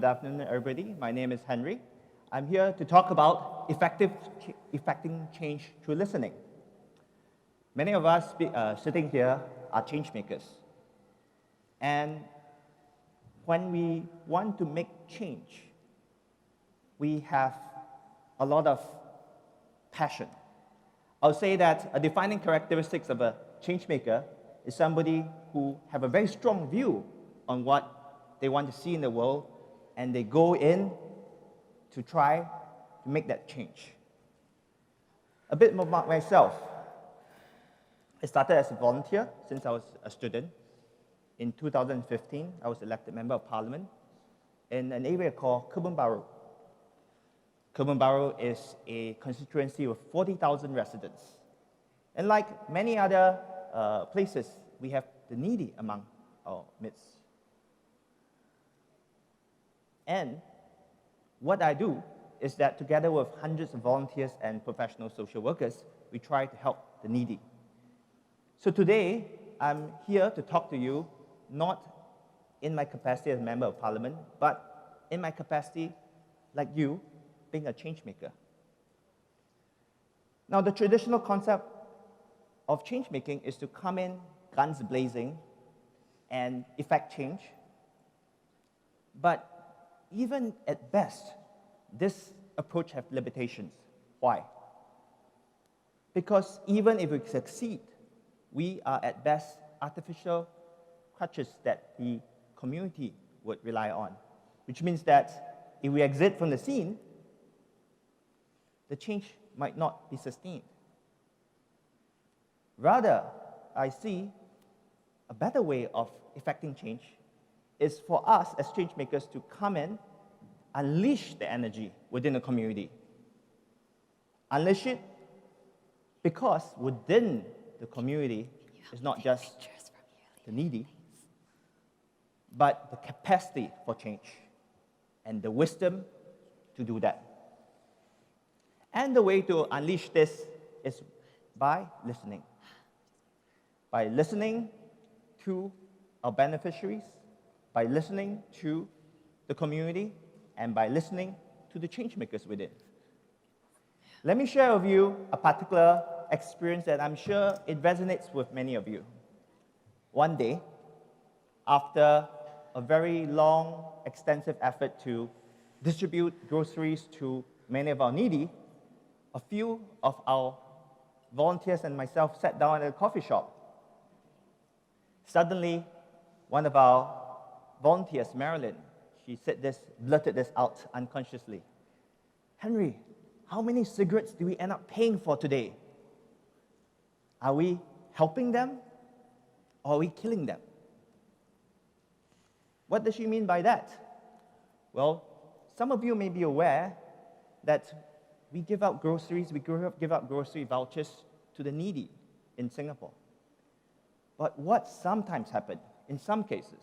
afternoon, everybody. My name is Henry. I'm here to talk about effecting change through listening. Many of us sitting here are change makers. And when we want to make change, we have a lot of passion. I'll say that a defining characteristic of a change maker is somebody who have a very strong view on what they want to see in the world, and they go in to try to make that change. A bit more about myself. I started as a volunteer since I was a student. In 2015, I was elected Member of Parliament in an area called Kebun Baru. Kebun Baru is a constituency with 40,000 residents. And like many other places, we have the needy among our midst. And what I do is that together with hundreds of volunteers and professional social workers, we try to help the needy. So today, I'm here to talk to you, not in my capacity as a Member of Parliament, but in my capacity, like you, being a change maker. Now, the traditional concept of change making is to come in guns blazing and effect change. But even at best, this approach has limitations. Why? Because even if we succeed, we are at best artificial crutches that the community would rely on, which means that if we exit from the scene, the change might not be sustained. Rather, I see a better way of effecting change is for us as change makers to come in, unleash the energy within the community. Unleash it because within the community is not just the needy, but the capacity for change and the wisdom to do that. And the way to unleash this is by listening. By listening to our beneficiaries, by listening to the community, and by listening to the change makers within. Let me share with you a particular experience that I'm sure it resonates with many of you. One day, after a very long, extensive effort to distribute groceries to many of our needy, a few of our volunteers and myself sat down at a coffee shop. Suddenly, one of our volunteers, Marilyn, she blurted this out unconsciously. Henry, how many cigarettes do we end up paying for today? Are we helping them or are we killing them? What does she mean by that? Well, some of you may be aware that we give out groceries, we give out grocery vouchers to the needy in Singapore. But what sometimes happens, in some cases,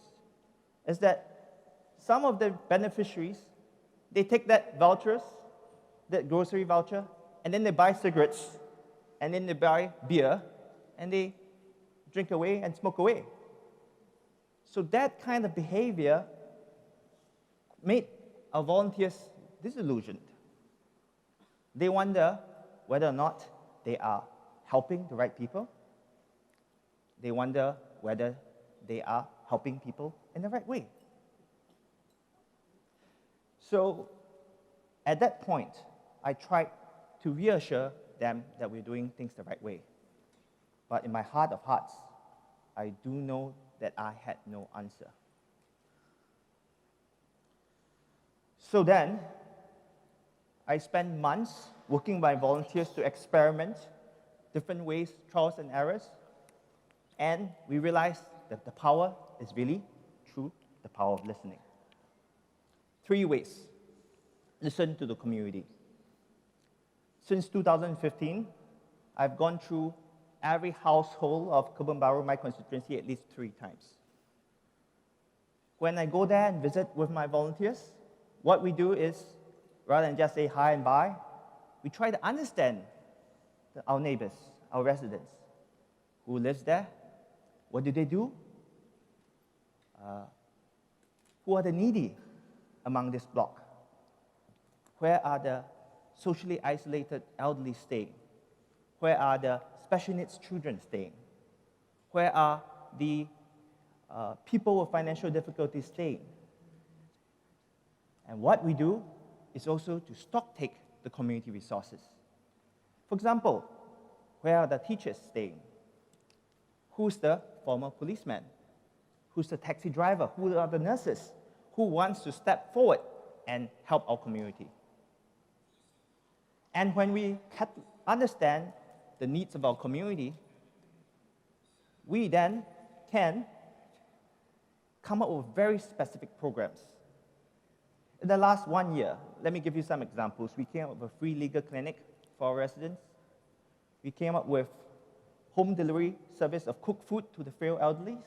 is that some of the beneficiaries, they take that grocery voucher, and then they buy cigarettes, and then they buy beer, and they drink away and smoke away. So that kind of behavior made our volunteers disillusioned. They wonder whether or not they are helping the right people. They wonder whether they are helping people in the right way. So at that point, I tried to reassure them that we're doing things the right way. But in my heart of hearts, I do know that I had no answer. So then, I spent months working with volunteers to experiment different ways, trials and errors, and we realized that the power is really through the power of listening. 3 ways. Listen to the community. Since 2015, I've gone through every household of Kebun Baru, my constituency, at least 3 times. When I go there and visit with my volunteers, what we do is, rather than just say hi and bye, we try to understand our neighbors, our residents. Who lives there? What do they do? Who are the needy? among this block? Where are the socially isolated elderly staying? Where are the special needs children staying? Where are the people with financial difficulties staying? And what we do is also to stock take the community resources. For example, where are the teachers staying? Who's the former policeman? Who's the taxi driver? Who are the nurses? Who wants to step forward and help our community? And when we understand the needs of our community, we then can come up with very specific programs. In the last 1 year, let me give you some examples. We came up with a free legal clinic for our residents. We came up with home delivery service of cooked food to the frail elderly.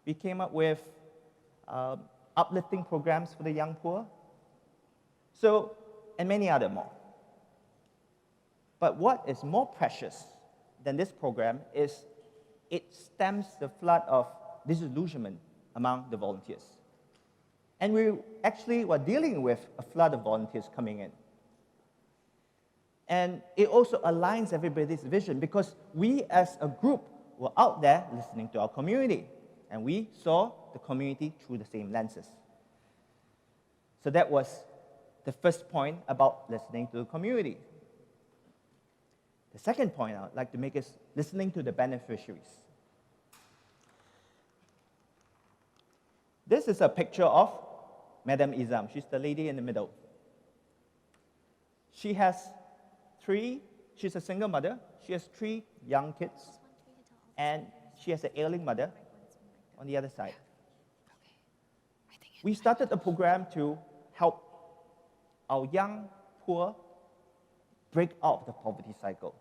We came up with uplifting programs for the young poor. So, and many other more. But what is more precious than this program is it stems the flood of disillusionment among the volunteers. And we actually were dealing with a flood of volunteers coming in. And it also aligns everybody's vision because we as a group were out there listening to our community. And we saw the community through the same lenses. So that was the first point about listening to the community. The second point I would like to make is listening to the beneficiaries. This is a picture of Madam Izam. She's the lady in the middle. She's a single mother. She has 3 young kids. And she has an ailing mother on the other side. We started a program to help our young poor break out of the poverty cycle.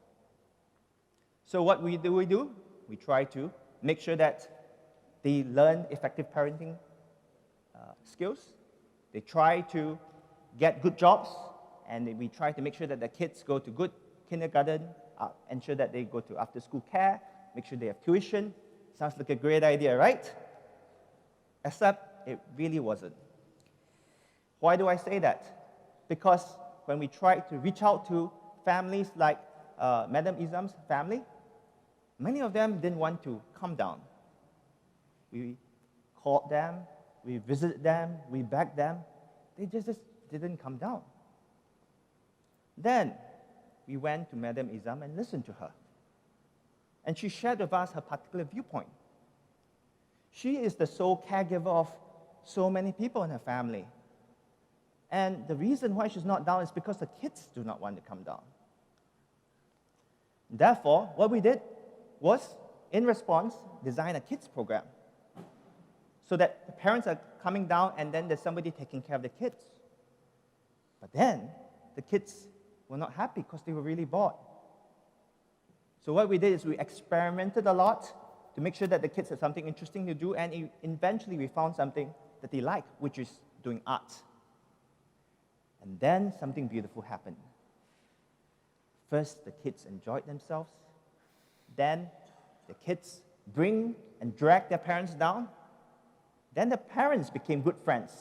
So what we do? We try to make sure that they learn effective parenting skills. They try to get good jobs, and we try to make sure that the kids go to good kindergarten, ensure that they go to after-school care, make sure they have tuition. Sounds like a great idea, right? Except it really wasn't. Why do I say that? Because when we tried to reach out to families like Madam Izam's family, many of them didn't want to come down. We called them, we visited them, we begged them. They just didn't come down. Then we went to Madam Izam and listened to her. And she shared with us her particular viewpoint. She is the sole caregiver of so many people in her family. And the reason why she's not down is because the kids do not want to come down. Therefore, what we did was, in response, design a kids program so that the parents are coming down and then there's somebody taking care of the kids. But then, the kids were not happy because they were really bored. So what we did is we experimented a lot to make sure that the kids had something interesting to do, and eventually we found something that they like, which is doing art. And then something beautiful happened. First, the kids enjoyed themselves. Then, the kids bring and drag their parents down. Then the parents became good friends.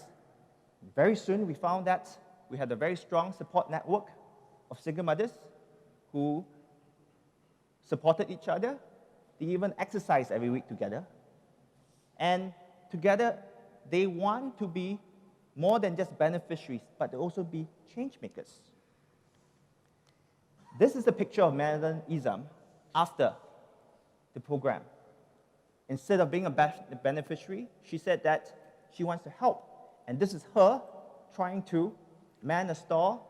And very soon, we found that we had a very strong support network of single mothers who supported each other. They even exercised every week together. And together, they want to be more than just beneficiaries, but they also be change makers. This is a picture of Madam Izam after the program. Instead of being a beneficiary, she said that she wants to help. And this is her trying to man a store,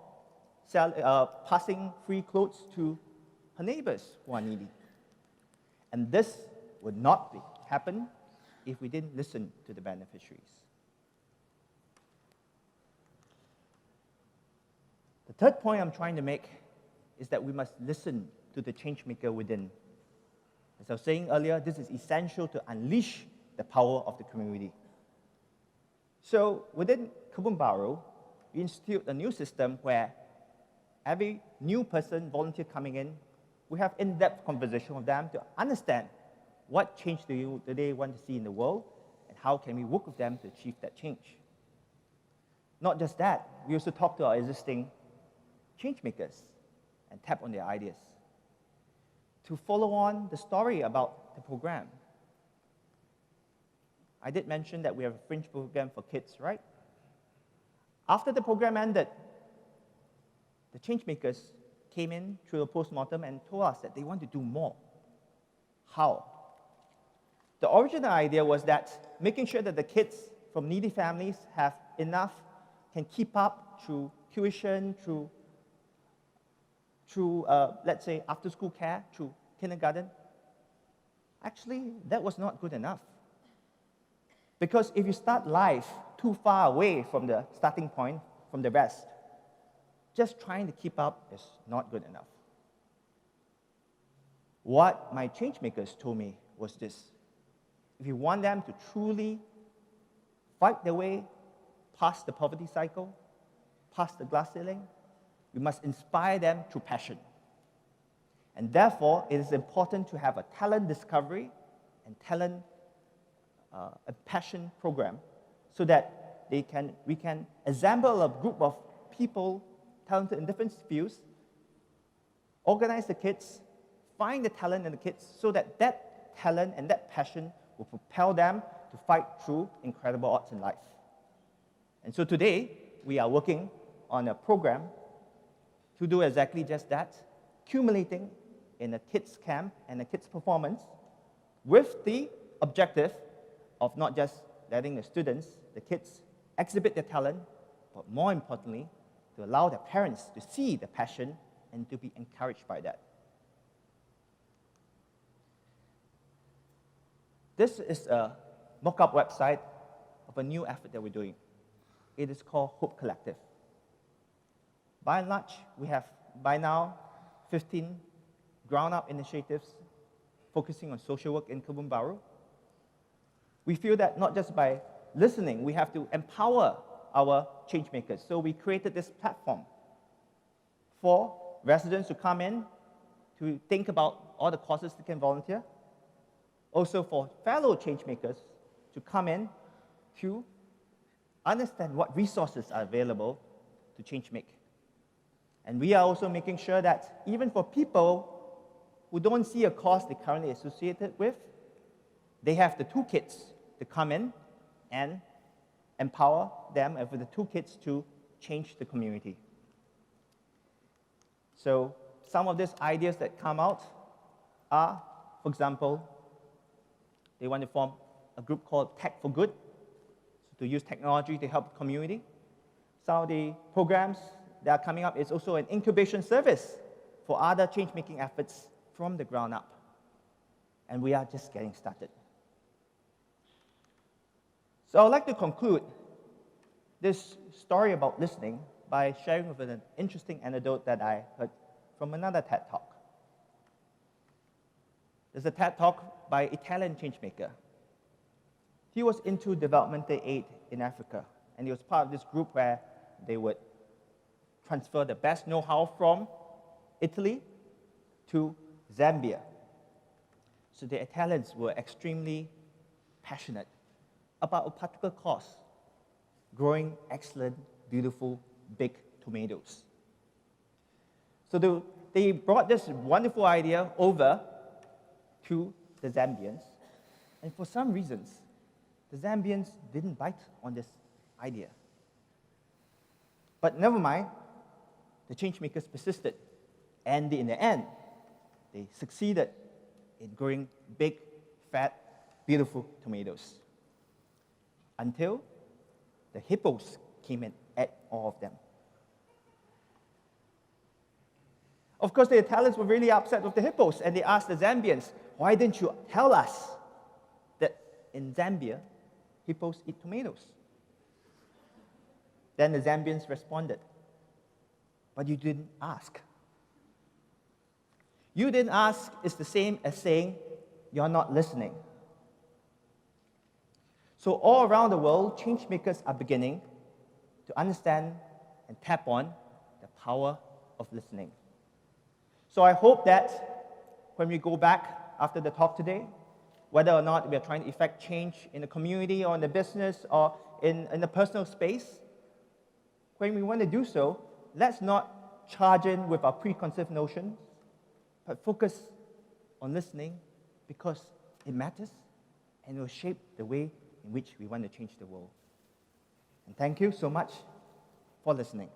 passing free clothes to her neighbors who are needy. And this would not happen if we didn't listen to the beneficiaries. The third point I'm trying to make is that we must listen to the change maker within. As I was saying earlier, this is essential to unleash the power of the community. So within Kebun Baru, we institute a new system where every new person, volunteer coming in, we have in-depth conversation with them to understand what change do they want to see in the world and how can we work with them to achieve that change. Not just that, we also talk to our existing changemakers and tap on their ideas. To follow on the story about the program, I did mention that we have a fringe program for kids, right? After the program ended, the changemakers came in through a postmortem and told us that they want to do more. How? The original idea was that making sure that the kids from needy families have enough, can keep up through tuition, through let's say, after-school care, through kindergarten. Actually, that was not good enough. Because if you start life too far away from the starting point, from the rest, just trying to keep up is not good enough. What my changemakers told me was this: if you want them to truly fight their way past the poverty cycle, past the glass ceiling, we must inspire them through passion. And therefore, it is important to have a talent discovery and a passion program so that we can assemble a group of people talented in different fields, organize the kids, find the talent in the kids so that that talent and that passion will propel them to fight through incredible odds in life. And so today, we are working on a program to do exactly just that, accumulating in a kids' camp and a kids' performance with the objective of not just letting the students, the kids, exhibit their talent, but more importantly, to allow their parents to see the passion and to be encouraged by that. This is a mock-up website of a new effort that we're doing. It is called Hope Collective. By and large, we have, by now, 15 ground-up initiatives focusing on social work in Kebun Baru. We feel that not just by listening, we have to empower our change makers. So we created this platform for residents to come in to think about all the causes they can volunteer. Also for fellow change makers to come in to understand what resources are available to change make. And we are also making sure that even for people who don't see a cause they're currently associated with, they have the toolkits to come in and empower them with the toolkits to change the community. So some of these ideas that come out are, for example, they want to form a group called Tech for Good, so to use technology to help the community. Some of the programs that are coming up is also an incubation service for other change-making efforts from the ground up. And we are just getting started. So I would like to conclude this story about listening by sharing with an interesting anecdote that I heard from another TED Talk. There's a TED Talk by an Italian changemaker. He was into developmental aid in Africa, and he was part of this group where they would transfer the best know-how from Italy to Zambia. So the Italians were extremely passionate about a particular cause, growing excellent, beautiful, big tomatoes. So they brought this wonderful idea over to the Zambians, and for some reasons, the Zambians didn't bite on this idea. But never mind, the changemakers persisted, and in the end, they succeeded in growing big, fat, beautiful tomatoes. Until the hippos came and ate all of them. Of course, the Italians were really upset with the hippos, and they asked the Zambians, why didn't you tell us that in Zambia, hippos eat tomatoes? Then the Zambians responded, but you didn't ask. You didn't ask is the same as saying you're not listening. So all around the world, change makers are beginning to understand and tap on the power of listening. So I hope that when we go back after the talk today, whether or not we are trying to effect change in the community or in the business or in the personal space, when we want to do so, let's not charge in with our preconceived notions, but focus on listening because it matters and it will shape the way in which we want to change the world. And thank you so much for listening.